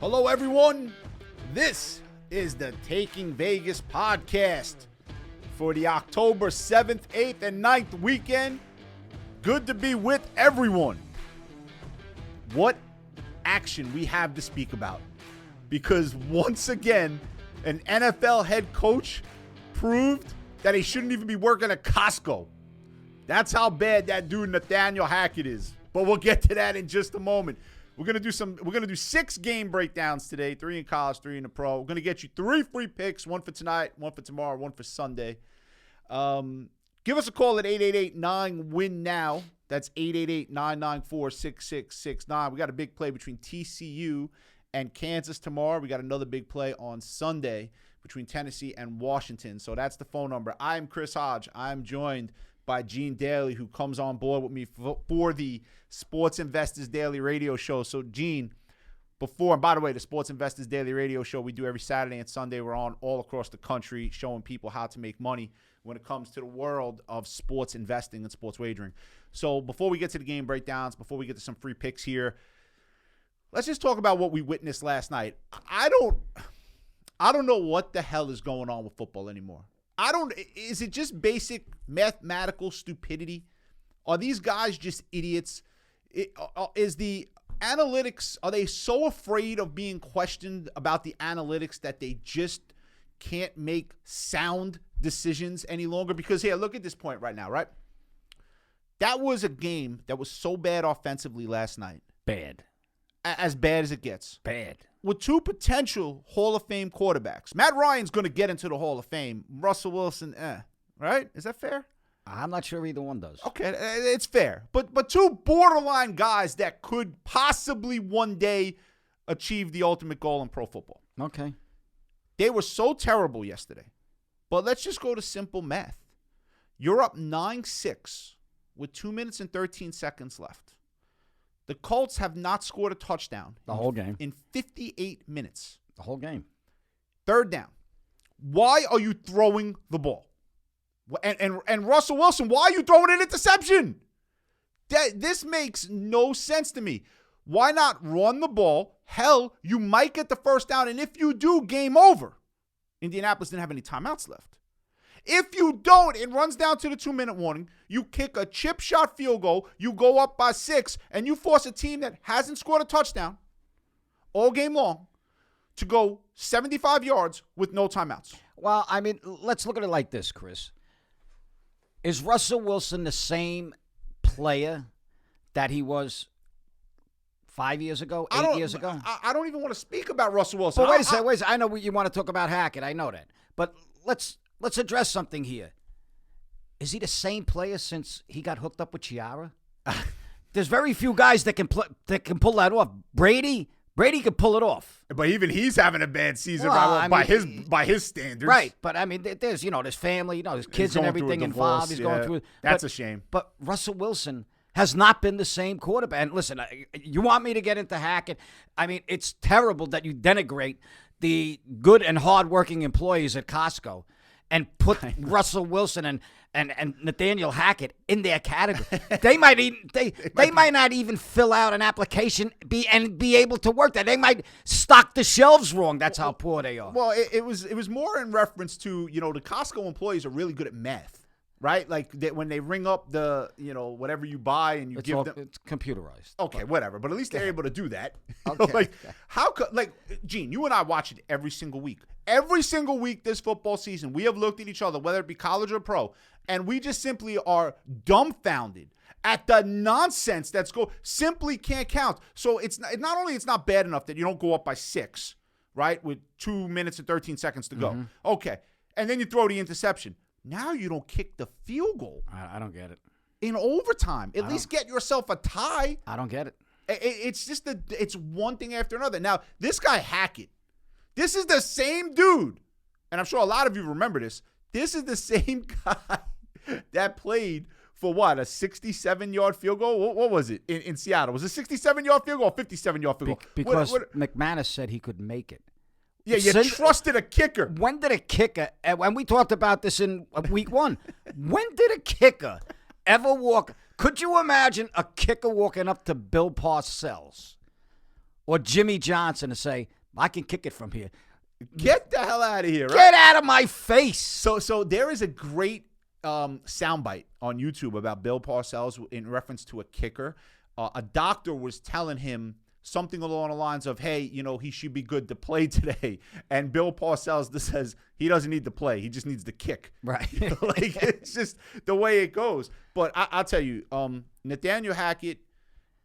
Hello, everyone. This is the Taking Vegas podcast for the October 7th, 8th, and 9th weekend. Good to be with everyone. What action we have to speak about. Because once again, an NFL head coach proved that he shouldn't even be working at Costco. That's how bad that dude Nathaniel Hackett is. But we'll get to that in just a moment. We're gonna do 6 game breakdowns today, 3 in college, 3 in the pro. We're gonna get you 3 free picks, 1 for tonight, 1 for tomorrow, 1 for Sunday. Give us a call at 888-9-WIN-NOW. That's 888-994-6669. We got a big play between TCU and Kansas tomorrow. We got another big play on Sunday between Tennessee and Washington. So that's the phone number. I'm Chris Hodge. I'm joined by Gene Daly, who comes on board with me for the Sports Investors Daily Radio Show. So, Gene, and by the way, the Sports Investors Daily Radio Show we do every Saturday and Sunday. We're on all across the country showing people how to make money when it comes to the world of sports investing and sports wagering. So, before we get to the game breakdowns, before we get to some free picks here, let's just talk about what we witnessed last night. I don't know what the hell is going on with football anymore. Is it just basic mathematical stupidity? Are these guys just idiots? Is the analytics, are they so afraid of being questioned about the analytics that they just can't make sound decisions any longer? Because here, look at this point right now, right? That was a game that was so bad offensively last night. Bad. As bad as it gets. Bad. With 2 potential Hall of Fame quarterbacks. Matt Ryan's going to get into the Hall of Fame. Russell Wilson, right? Is that fair? I'm not sure either one does. Okay, it's fair. But 2 borderline guys that could possibly one day achieve the ultimate goal in pro football. Okay. They were so terrible yesterday. But let's just go to simple math. You're up 9-6 with 2 minutes and 13 seconds left. The Colts have not scored a touchdown The whole game. in 58 minutes. The whole game. 3rd down. Why are you throwing the ball? And Russell Wilson, why are you throwing an interception? This makes no sense to me. Why not run the ball? Hell, you might get the 1st down, and if you do, game over. Indianapolis didn't have any timeouts left. If you don't, it runs down to the 2-minute warning. You kick a chip shot field goal. You go up by 6, and you force a team that hasn't scored a touchdown all game long to go 75 yards with no timeouts. Well, I mean, let's look at it like this, Chris. Is Russell Wilson the same player that he was 5 years ago, 8 years ago? I don't even want to speak about Russell Wilson. But wait a second. I know you want to talk about Hackett. I know that. But let's address something here. Is he the same player since he got hooked up with Ciara? There's very few guys that can pull that off. Brady could pull it off. But even he's having a bad season by his standards. Right. But I mean, there's family, there's kids and everything involved. He's going through. That's a shame. But Russell Wilson has not been the same quarterback. And listen, you want me to get into Hackett? I mean, it's terrible that you denigrate the good and hardworking employees at Costco and put Russell Wilson and Nathaniel Hackett in their category. They might not even fill out an application be able to work there. They might stock the shelves wrong. That's how poor they are. Well, it was more in reference to, the Costco employees are really good at math, right? Like when they ring up the, whatever you buy and you give them. It's computerized. Okay, whatever. But at least they're able to do that. Okay. Gene, you and I watch it every single week. Every single week this football season, we have looked at each other, whether it be college or pro, and we just simply are dumbfounded at the nonsense simply can't count. So it's not bad enough that you don't go up by 6, right, with 2 minutes and 13 seconds to go. Mm-hmm. Okay, and then you throw the interception. Now you don't kick the field goal. I don't get it. In overtime, at least get yourself a tie. I don't get it. It's just it's one thing after another. Now this guy Hackett. This is the same dude, and I'm sure a lot of you remember this. This is the same guy that played for what, a 67-yard field goal? What was it in Seattle? Was it a 67-yard field goal or 57-yard field goal? Because McManus said he could make it. Yeah, you trusted a kicker. When did a kicker, and we talked about this in week 1, when did a kicker ever walk? Could you imagine a kicker walking up to Bill Parcells or Jimmy Johnson to say, I can kick it from here. Get the hell out of here, right? Get out of my face. So there is a great soundbite on YouTube about Bill Parcells in reference to a kicker. A doctor was telling him something along the lines of, hey, he should be good to play today. And Bill Parcells says he doesn't need to play. He just needs to kick. Right. Like, it's just the way it goes. But I'll tell you, Nathaniel Hackett,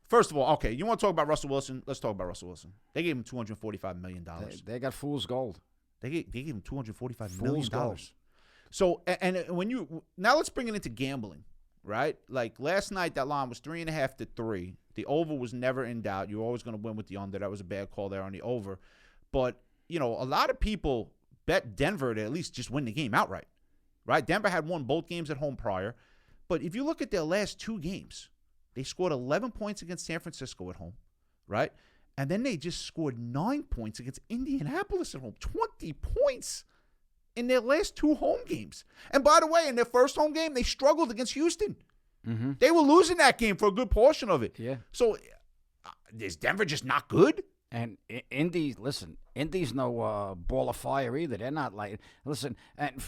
first of all, okay, you want to talk about Russell Wilson? Let's talk about Russell Wilson. They gave him $245 million. They got fool's gold. They gave him $245 million. Fool's gold. So, and now let's bring it into gambling, right? Like last night, that line was 3.5 to 3. The over was never in doubt. You're always going to win with the under. That was a bad call there on the over. But, a lot of people bet Denver to at least just win the game outright, right? Denver had won both games at home prior. But if you look at their last 2 games, they scored 11 points against San Francisco at home, right? And then they just scored 9 points against Indianapolis at home. 20 points in their last 2 home games. And by the way, in their first home game, they struggled against Houston. Mm-hmm. They were losing that game for a good portion of it. Yeah. So is Denver just not good? And Indy's no ball of fire either. They're not like, listen, and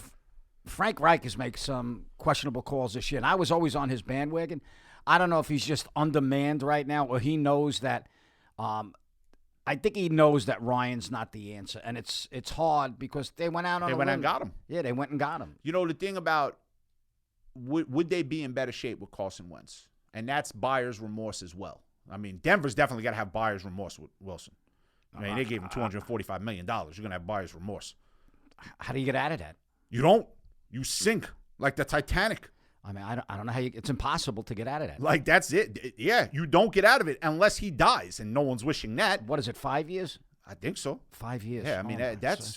Frank Reich has made some questionable calls this year, and I was always on his bandwagon. I don't know if he's just undermanned right now or he knows that I think he knows that Ryan's not the answer, and it's hard because they went out on They went out and got him. Yeah, they went and got him. The thing about would they be in better shape with Carson Wentz? And that's buyer's remorse as well. I mean, Denver's definitely got to have buyer's remorse with Wilson. I mean, they gave him $245 million. You're going to have buyer's remorse. How do you get out of that? You don't. You sink like the Titanic. I mean, I don't know how it's impossible to get out of that. Like, that's it. Yeah, you don't get out of it unless he dies, and no one's wishing that. What is it, 5 years? I think so. 5 years. Yeah, I mean,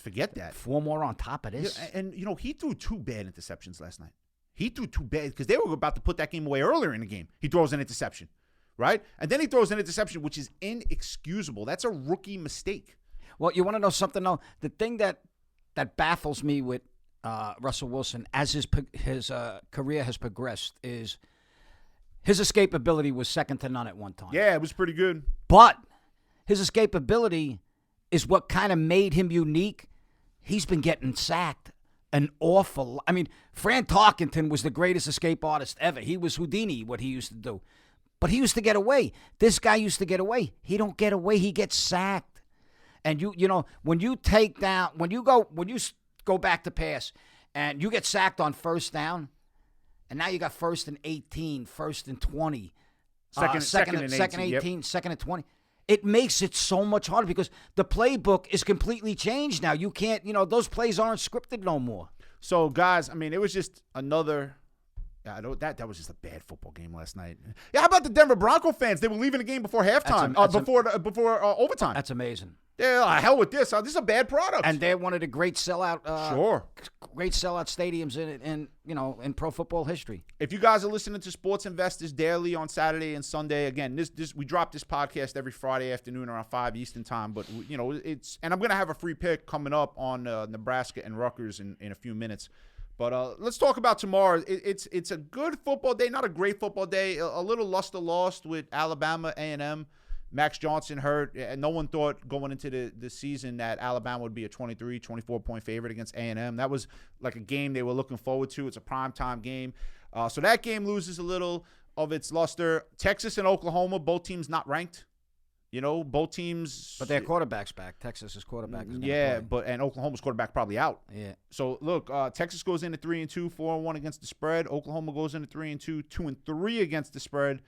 forget that. 4 more on top of this. Yeah, and, he threw 2 bad interceptions last night. He threw 2 bad because they were about to put that game away earlier in the game. He throws an interception, right? And then he throws an interception, which is inexcusable. That's a rookie mistake. Well, you want to know something, though? The thing that baffles me with Russell Wilson as his career has progressed is his escapability was second to none at one time. Yeah, it was pretty good. But his escapability is what kind of made him unique. He's been getting sacked an awful. I mean, Fran Tarkenton was the greatest escape artist ever. He was Houdini, what he used to do. But he used to get away. This guy used to get away. He don't get away. He gets sacked. And when you go back to pass and you get sacked on first down, and now you got 1st and 18, 1st and 20, second and 18, yep. 2nd and 20. It makes it so much harder because the playbook is completely changed now. You can't, those plays aren't scripted no more. So, guys, I mean, it was just another. That was just a bad football game last night. Yeah, how about the Denver Bronco fans? They were leaving the game before halftime, before overtime. That's amazing. Yeah, hell with this. This is a bad product. And they're one of the great sellout, great sellout stadiums in pro football history. If you guys are listening to Sports Investors Daily on Saturday and Sunday, again, this we drop this podcast every Friday afternoon around 5 Eastern time. But and I'm gonna have a free pick coming up on Nebraska and Rutgers in a few minutes. But let's talk about tomorrow. It's a good football day, not a great football day. A little luster lost with Alabama A&M. Max Johnson hurt, and no one thought going into the season that Alabama would be a 23, 24-point favorite against A&M. That was like a game they were looking forward to. It's a primetime game. So that game loses a little of its luster. Texas and Oklahoma, both teams not ranked. Both teams. But their quarterback's back. Texas's quarterback is play. And Oklahoma's quarterback probably out. Yeah. So, look, Texas goes into 3-2, 4-1 against the spread. Oklahoma goes into 3-2, 2-3 against the spread.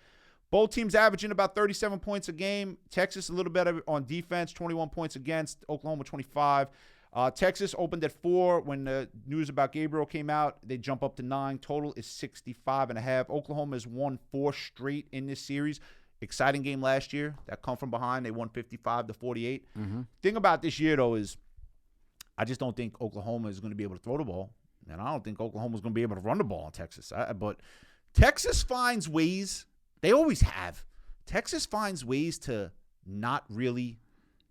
Both teams averaging about 37 points a game. Texas a little better on defense, 21 points against. Oklahoma 25. Texas opened at 4 when the news about Gabriel came out. They jump up to 9. Total is 65.5. Oklahoma has won 4 straight in this series. Exciting game last year. That come from behind. They won 55-48. Mm-hmm. Thing about this year, though, is I just don't think Oklahoma is going to be able to throw the ball. And I don't think Oklahoma is going to be able to run the ball on Texas. But Texas finds ways. They always have. Texas finds ways to not really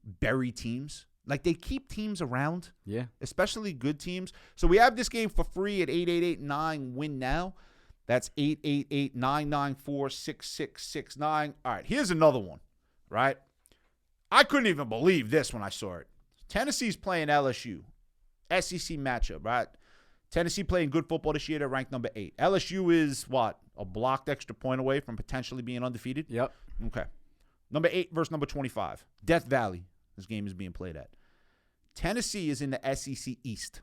bury teams. Like, they keep teams around. Yeah. Especially good teams. So we have this game for free at 888-9-WIN-NOW. That's 888-994-6669. All right, here's another one, right? I couldn't even believe this when I saw it. Tennessee's playing LSU. SEC matchup, right? Tennessee playing good football this year. They're ranked number 8. LSU is what? A blocked extra point away from potentially being undefeated? Yep. Okay. Number 8 versus number 25. Death Valley. This game is being played at. Tennessee is in the SEC East.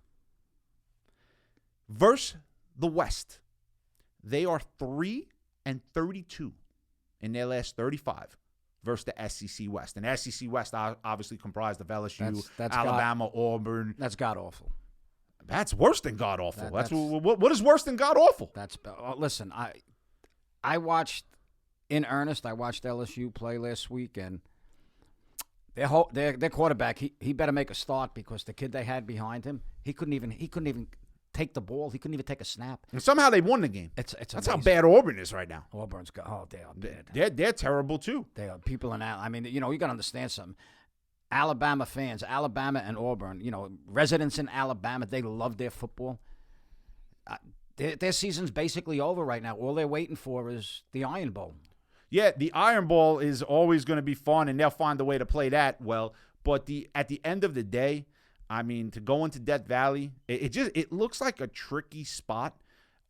Versus the West. They are 3-32 in their last 35 versus the SEC West. And the SEC West obviously comprised of LSU, Alabama, Auburn. That's god-awful. That's worse than god-awful. What is worse than god-awful? Listen, I watched, in earnest, I watched LSU play last week, and their quarterback, he better make a start because the kid they had behind him, he couldn't even take the ball. He couldn't even take a snap. And somehow they won the game. That's how bad Auburn is right now. Auburn's they are bad. They're terrible too. They are people in that. I mean, you got to understand something. Alabama fans, Alabama and Auburn, residents in Alabama, they love their football. Their season's basically over right now. All they're waiting for is the Iron Bowl. Yeah, the Iron Bowl is always going to be fun, and they'll find a way to play that well. But at the end of the day, I mean, to go into Death Valley, it looks like a tricky spot,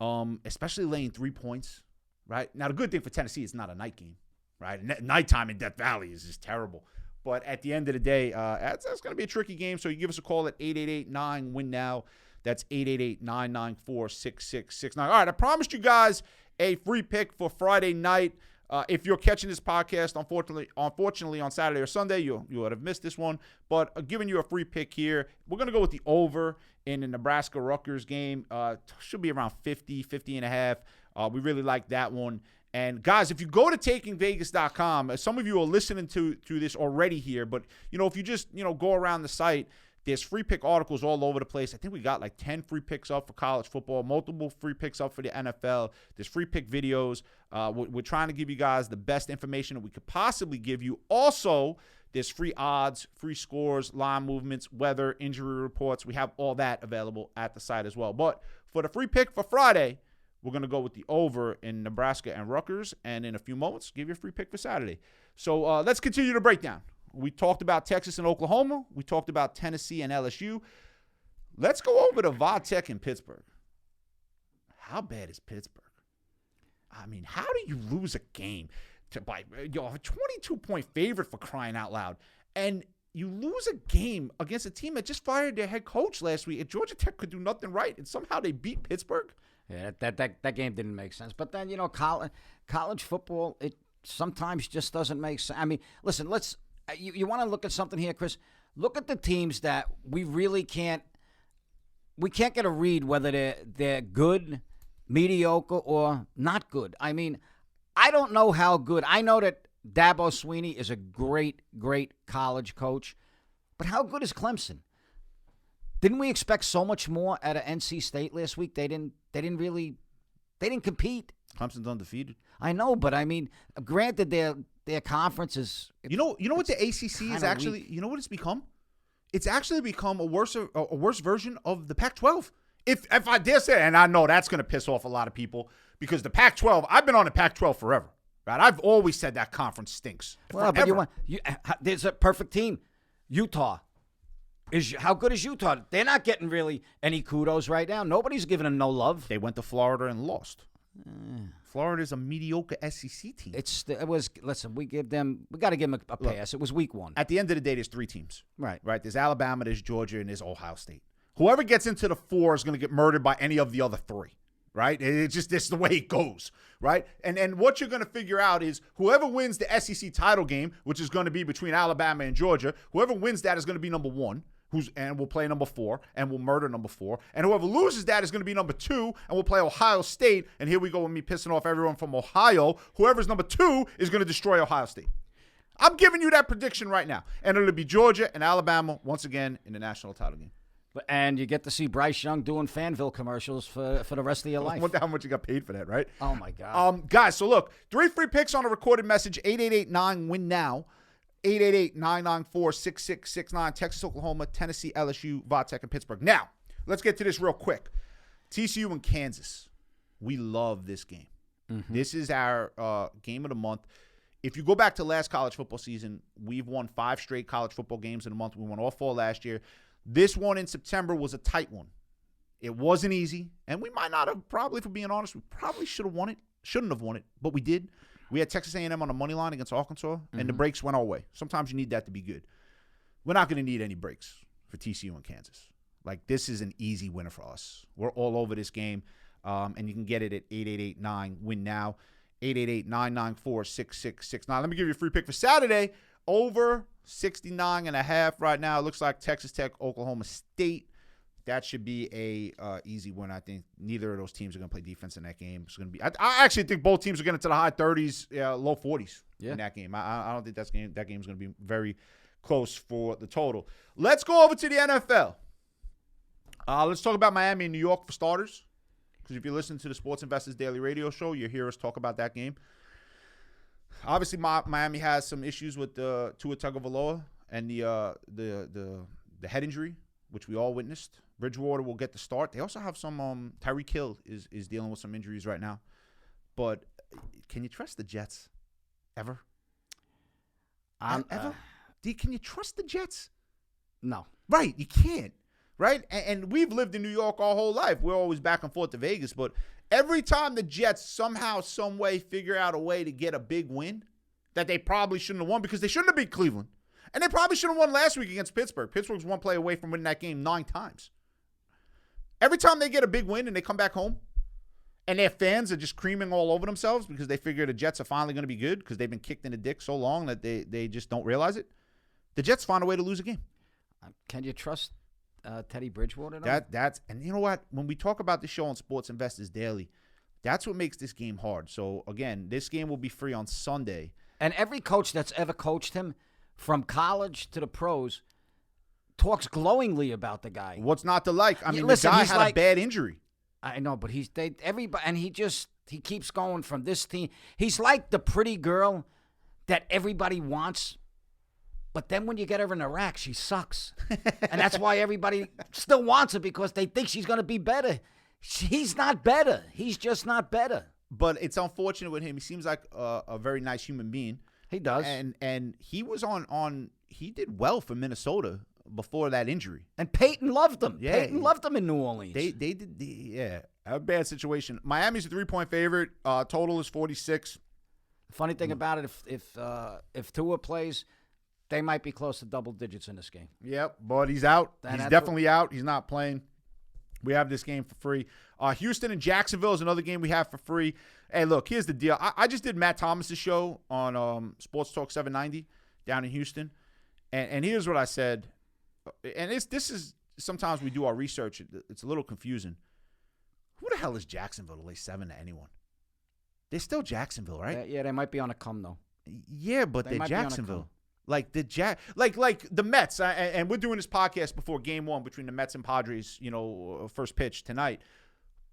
especially laying 3 points, right? Now, the good thing for Tennessee is not a night game, right? Nighttime in Death Valley is just terrible. But at the end of the day, that's going to be a tricky game. So you give us a call at 888-9-WIN-NOW. That's 888-994-6669. All right, I promised you guys a free pick for Friday night. If you're catching this podcast, unfortunately on Saturday or Sunday, you would have missed this one. But giving you a free pick here. We're going to go with the over in the Nebraska-Rutgers game. Should be around 50.5. We really like that one. And, guys, if you go to takingvegas.com, some of you are listening to this already here, but, if you just, go around the site, there's free pick articles all over the place. I think we got like 10 free picks up for college football, multiple free picks up for the NFL. There's free pick videos. We're trying to give you guys the best information that we could possibly give you. Also, there's free odds, free scores, line movements, weather, injury reports. We have all that available at the site as well. But for the free pick for Friday, we're going to go with the over in Nebraska and Rutgers, and in a few moments, give you a free pick for Saturday. So let's continue the breakdown. We talked about Texas and Oklahoma. We talked about Tennessee and LSU. Let's go over to Vatech in Pittsburgh. How bad is Pittsburgh? I mean, how do you lose a game by a 22-point favorite, for crying out loud? And you lose a game against a team that just fired their head coach last week, and Georgia Tech could do nothing right, and somehow they beat Pittsburgh? Yeah, that game didn't make sense. But then, college football, it sometimes just doesn't make sense. I mean, listen, you want to look at something here, Chris? Look at the teams that we really can't get a read whether they're good, mediocre, or not good. I mean, I don't know how good. I know that Dabo Swinney is a great, great college coach, but how good is Clemson? Didn't we expect so much more out of NC State last week? They didn't compete. Clemson's undefeated. I know, but I mean, granted, their conference is. You know what the ACC is actually. Weak. You know what it's become? It's actually become a worse version of the Pac-12. If I dare say, and I know that's going to piss off a lot of people because the Pac-12. I've been on the Pac-12 forever, right? I've always said that conference stinks. Well, forever. But there's a perfect team, Utah. How good is Utah? They're not getting really any kudos right now. Nobody's giving them no love. They went to Florida and lost. Florida's a mediocre SEC team. Listen, we got to give them a pass. It was week 1. At the end of the day, there's 3 teams. Right. There's Alabama, there's Georgia, and there's Ohio State. Whoever gets into the 4 is going to get murdered by any of the other 3. Right? It's just this is the way it goes. Right? And what you're going to figure out is whoever wins the SEC title game, which is going to be between Alabama and Georgia, whoever wins that is going to be number 1. And will play number 4 and will murder number 4. And whoever loses that is going to be number 2 and will play Ohio State. And here we go with me pissing off everyone from Ohio. Whoever's number 2 is going to destroy Ohio State. I'm giving you that prediction right now. And it'll be Georgia and Alabama once again in the national title game. And you get to see Bryce Young doing Fanville commercials for the rest of your life. I wonder how much you got paid for that, right? Oh, my God. Guys, so look, 3 free picks on a recorded message, 888-9-WIN-NOW. 888-994-6669, Texas, Oklahoma, Tennessee, LSU, Vatech, and Pittsburgh. Now, let's get to this real quick. TCU and Kansas. We love this game. Mm-hmm. This is our game of the month. if you go back to last college football season, we've won 5 straight college football games in a month. We won all 4 last year. This one in September was a tight one. It wasn't easy, and we might not have, probably, for being honest, we probably should have won it. Shouldn't have won it, but we did. We had Texas A&M on the money line against Arkansas, and the breaks went our way. Sometimes you need that to be good. We're not going to need any breaks for TCU and Kansas. Like, this is an easy winner for us. We're all over this game, and you can get it at 888-9-WIN now, 888-994-6669. Let me give you a free pick for Saturday. Over 69.5 right now. It looks like Texas Tech, Oklahoma State. That should be a easy win. I think neither of those teams are going to play defense in that game. It's going to be. I actually think both teams are getting to the high 30s, low 40s in that game. I don't think that game's going to be very close for the total. Let's go over to the NFL. Let's talk about Miami and New York for starters. Because if you listen to the Sports Investors Daily Radio Show, you hear us talk about that game. Obviously, Miami has some issues with Tua Tagovailoa and the head injury, which we all witnessed. Bridgewater will get the start. They also have some Tyreek Hill is dealing with some injuries right now. But can you trust the Jets ever? Ever? Can you trust the Jets? No. Right, you can't. Right? And we've lived in New York our whole life. We're always back and forth to Vegas. But every time the Jets somehow, some way figure out a way to get a big win that they probably shouldn't have won because they shouldn't have beat Cleveland. And they probably should have won last week against Pittsburgh. Pittsburgh's one play away from winning that game 9 times. Every time they get a big win and they come back home and their fans are just creaming all over themselves because they figure the Jets are finally going to be good because they've been kicked in the dick so long that they just don't realize it, the Jets find a way to lose a game. Can you trust Teddy Bridgewater? And you know what? When we talk about the show on Sports Investors Daily, that's what makes this game hard. So, again, this game will be free on Sunday. And every coach that's ever coached him, from college to the pros, talks glowingly about the guy. What's not to like? I mean, listen, the guy had a bad injury. I know, but he keeps going from this team. He's like the pretty girl that everybody wants, but then when you get her in Iraq, she sucks. And that's why everybody still wants her, because they think she's going to be better. He's not better. He's just not better. But it's unfortunate with him. He seems like a very nice human being. He does. And he was he did well for Minnesota before that injury. And Peyton loved him. Yeah. Peyton loved him in New Orleans. They did, a bad situation. Miami's a 3-point favorite. Total is 46. Funny thing about it, if Tua plays, they might be close to double digits in this game. Yep, but he's out. He's definitely out. He's not playing. We have this game for free. Houston and Jacksonville is another game we have for free. Hey, look, here's the deal. I just did Matt Thomas's show on Sports Talk 790 down in Houston, and here's what I said. And this is sometimes we do our research. It's a little confusing. Who the hell is Jacksonville to lay 7 to anyone? They're still Jacksonville, right? Yeah, they might be on a come though. Yeah, but they're Jacksonville. Like the Mets, and we're doing this podcast before Game 1 between the Mets and Padres. First pitch tonight.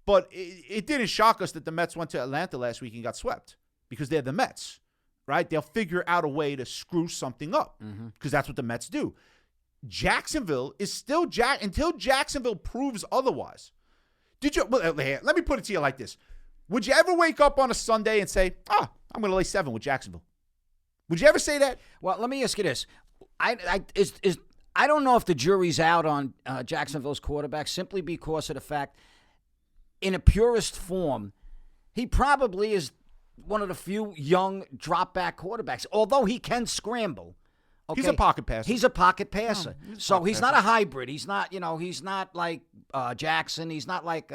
But it didn't shock us that the Mets went to Atlanta last week and got swept because they're the Mets, right? They'll figure out a way to screw something up because that's what the Mets do. Jacksonville is still until Jacksonville proves otherwise. Let me put it to you like this: would you ever wake up on a Sunday and say, I'm going to lay 7 with Jacksonville"? Would you ever say that? Well, let me ask you this. I don't know if the jury's out on Jacksonville's quarterback simply because of the fact, in a purest form, he probably is one of the few young drop-back quarterbacks, although he can scramble. Okay? He's a pocket passer. He's a pocket passer. He's not a hybrid. He's not, he's not like Jackson. He's not like,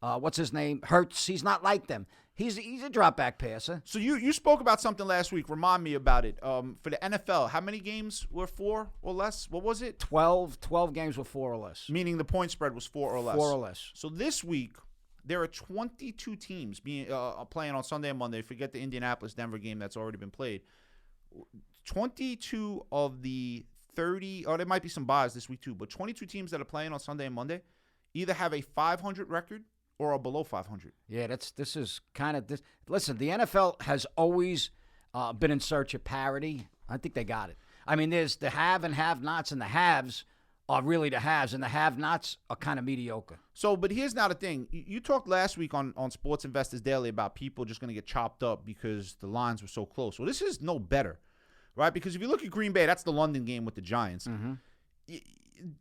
what's his name, Hurts. He's not like them. He's a drop-back passer. So you spoke about something last week. Remind me about it. For the NFL, how many games were 4 or less? What was it? 12 games were 4 or less. Meaning the point spread was 4 or less. 4 or less. So this week, there are 22 teams playing on Sunday and Monday. Forget the Indianapolis-Denver game that's already been played. 22 of the 30, there might be some buys this week too, but 22 teams that are playing on Sunday and Monday either have a 500 record or are below 500. Yeah, this is kind of this. Listen, the NFL has always been in search of parity. I think they got it. I mean, there's the have and have-nots, and the haves are really the haves, and the have-nots are kind of mediocre. So, but here's now the thing. You talked last week on Sports Investors Daily about people just going to get chopped up because the lines were so close. Well, this is no better, right? Because if you look at Green Bay, that's the London game with the Giants.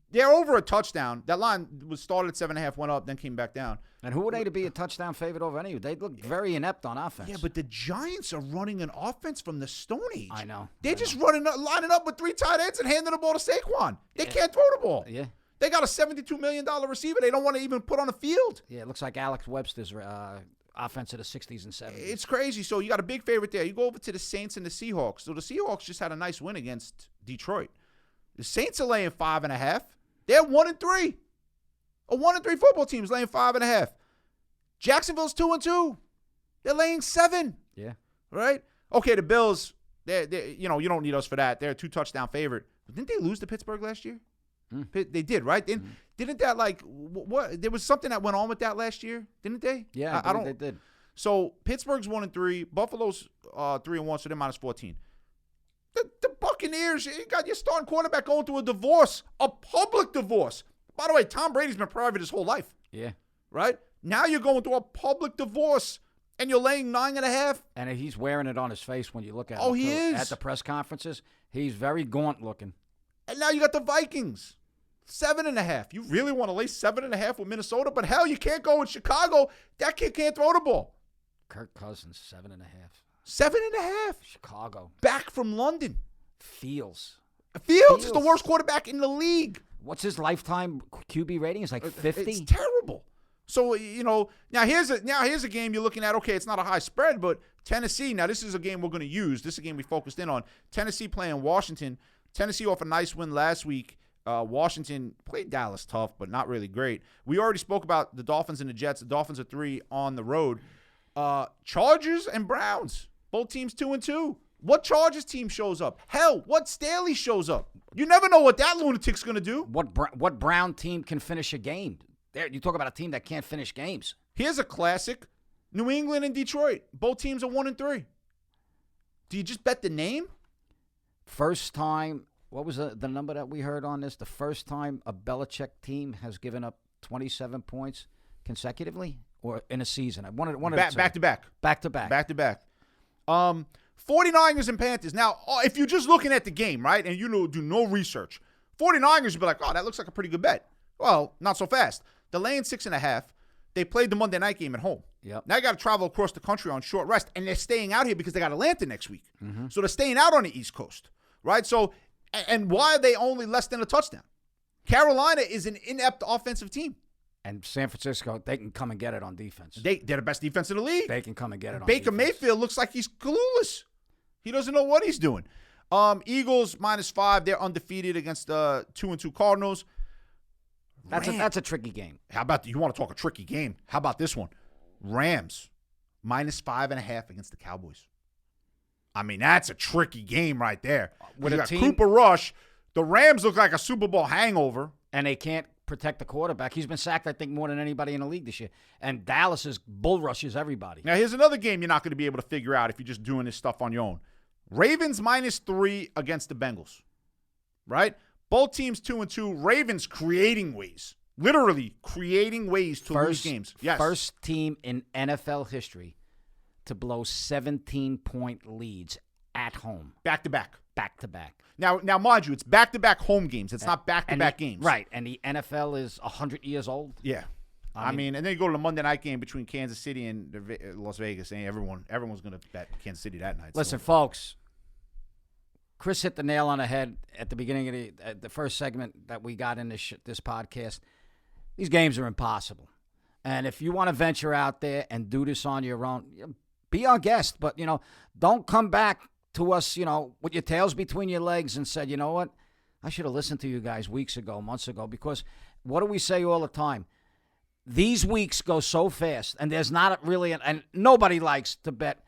They're over a touchdown. That line was started at 7.5, went up, then came back down. And who are they to be a touchdown favorite over any? They look very inept on offense. Yeah, but the Giants are running an offense from the Stone Age. I know. They're just lining up with 3 tight ends and handing the ball to Saquon. They can't throw the ball. Yeah. They got a $72 million receiver they don't want to even put on the field. Yeah, it looks like Alex Webster's offense of the 60s and 70s. It's crazy. So you got a big favorite there. You go over to the Saints and the Seahawks. So the Seahawks just had a nice win against Detroit. The Saints are laying 5.5. They're 1-3. A 1-3 football team is laying 5.5. Jacksonville's 2-2. They're laying 7. Yeah. Right? Okay, the Bills, they're you don't need us for that. They're a 2-touchdown favorite. But didn't they lose to Pittsburgh last year? They did, right? Didn't that what? There was something that went on with that last year, didn't they? Yeah, I don't. They did. So Pittsburgh's 1-3, Buffalo's 3-1, so they're -14. The Buccaneers, you got your starting quarterback going through a divorce, a public divorce. By the way, Tom Brady's been private his whole life. Yeah. Right? Now you're going through a public divorce, and you're laying 9.5. And he's wearing it on his face when you look at him. Oh, he is. At the press conferences, he's very gaunt looking. And now you got the Vikings, 7.5. You really want to lay 7.5 with Minnesota? But hell, you can't go with Chicago. That kid can't throw the ball. Kirk Cousins, 7.5. 7.5. Chicago. Back from London. Fields is the worst quarterback in the league. What's his lifetime QB rating? It's like 50. It's terrible. So, now here's a game you're looking at. Okay, it's not a high spread, but Tennessee. Now, this is a game we're going to use. This is a game we focused in on. Tennessee playing Washington. Tennessee off a nice win last week. Washington played Dallas tough, but not really great. We already spoke about the Dolphins and the Jets. The Dolphins are 3 on the road. Chargers and Browns. Both teams 2-2. What Chargers team shows up? Hell, what Staley shows up? You never know what that lunatic's going to do. What Brown team can finish a game? There, you talk about a team that can't finish games. Here's a classic. New England and Detroit. Both teams are 1-3. Do you just bet the name? First time, what was the number that we heard on this? The first time a Belichick team has given up 27 points consecutively or in a season. I wanted back to back. Back to back. Back to back. 49ers and Panthers. Now, if you're just looking at the game, right, and you do no research, 49ers would be like, oh, that looks like a pretty good bet. Well, not so fast. They're laying 6.5. They played the Monday night game at home. Yep. Now you got to travel across the country on short rest, and they're staying out here because they got Atlanta next week. So they're staying out on the East Coast, right? So, and why are they only less than a touchdown? Carolina is an inept offensive team. And San Francisco, they can come and get it on defense. They're the best defense in the league. They can come and get it on Baker defense. Mayfield looks like he's clueless. He doesn't know what he's doing. Eagles -5. They're undefeated against 2-2 Cardinals. That's a tricky game. How about you want to talk a tricky game? How about this one? Rams -5.5 against the Cowboys. I mean, that's a tricky game right there. With you a got team, Cooper Rush. The Rams look like a Super Bowl hangover. And they can't protect the quarterback. He's been sacked, I think, more than anybody in the league this year. And Dallas is bull rushes everybody. Now, here's another game you're not going to be able to figure out if you're just doing this stuff on your own. Ravens -3 against the Bengals, right? Both teams 2-2. Ravens creating ways, literally creating ways to lose games. Yes. First team in NFL history to blow 17-point leads at home. Back to back. Back to back. Now, mind you, it's back-to-back home games. It's not back-to-back games. Right, and the NFL is 100 years old. Yeah. I mean, and then you go to the Monday night game between Kansas City and Las Vegas, and everyone's going to bet Kansas City that night. Listen, folks, Chris hit the nail on the head at the beginning of the first segment that we got in this podcast. These games are impossible. And if you want to venture out there and do this on your own, be our guest. But, don't come back to us, with your tails between your legs and said, you know what, I should have listened to you guys weeks ago, months ago, because what do we say all the time? These weeks go so fast, and there's not really, and nobody likes to bet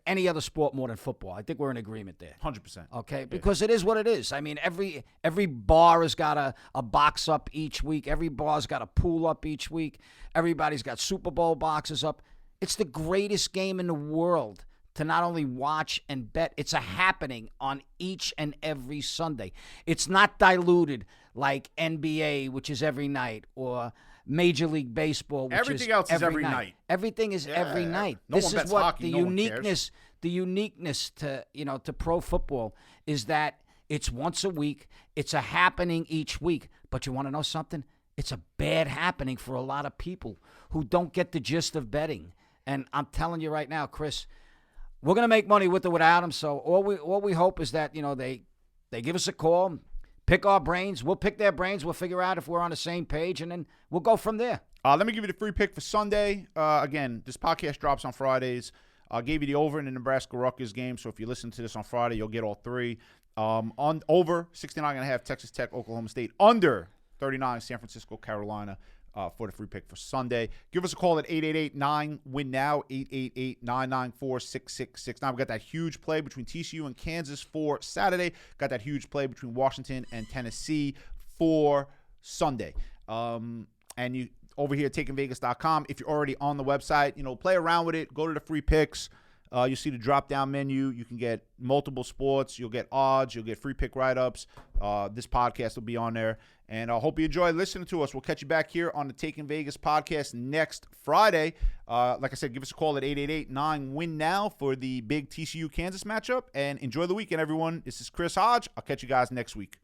any other sport more than football. I think we're in agreement there. 100%. Okay, because it is what it is. I mean, every bar has got a box up each week. Every bar's got a pool up each week. Everybody's got Super Bowl boxes up. It's the greatest game in the world to not only watch and bet, it's a happening on each and every Sunday. It's not diluted like NBA, which is every night, or Major League Baseball, which Everything else is every night. Night. Everything is every night. No This one is bets what hockey. the No one cares. uniqueness. The uniqueness to to pro football is that it's once a week. It's a happening each week. But you want to know something? It's a bad happening for a lot of people who don't get the gist of betting. And I'm telling you right now, Chris, we're gonna make money with or without them. So all we hope is that they give us a call, pick our brains. We'll pick their brains. We'll figure out if we're on the same page, and then we'll go from there. Let me give you the free pick for Sunday. Again, this podcast drops on Fridays. I gave you the over in the Nebraska-Rutgers game, so if you listen to this on Friday, you'll get all three. On over 69.5 Texas Tech, Oklahoma State. Under 39 San Francisco, Carolina for the free pick for Sunday. Give us a call at 888-9-WIN-NOW, 888-994-6669. We got that huge play between TCU and Kansas for Saturday. Got that huge play between Washington and Tennessee for Sunday. And you over here at TakingVegas.com. If you're already on the website, play around with it. Go to the free picks. You see the drop-down menu. You can get multiple sports. You'll get odds. You'll get free pick write-ups. This podcast will be on there. And I hope you enjoy listening to us. We'll catch you back here on the Taking Vegas podcast next Friday. Like I said, give us a call at 888-9-WIN-NOW for the big TCU-Kansas matchup. And enjoy the weekend, everyone. This is Chris Hodge. I'll catch you guys next week.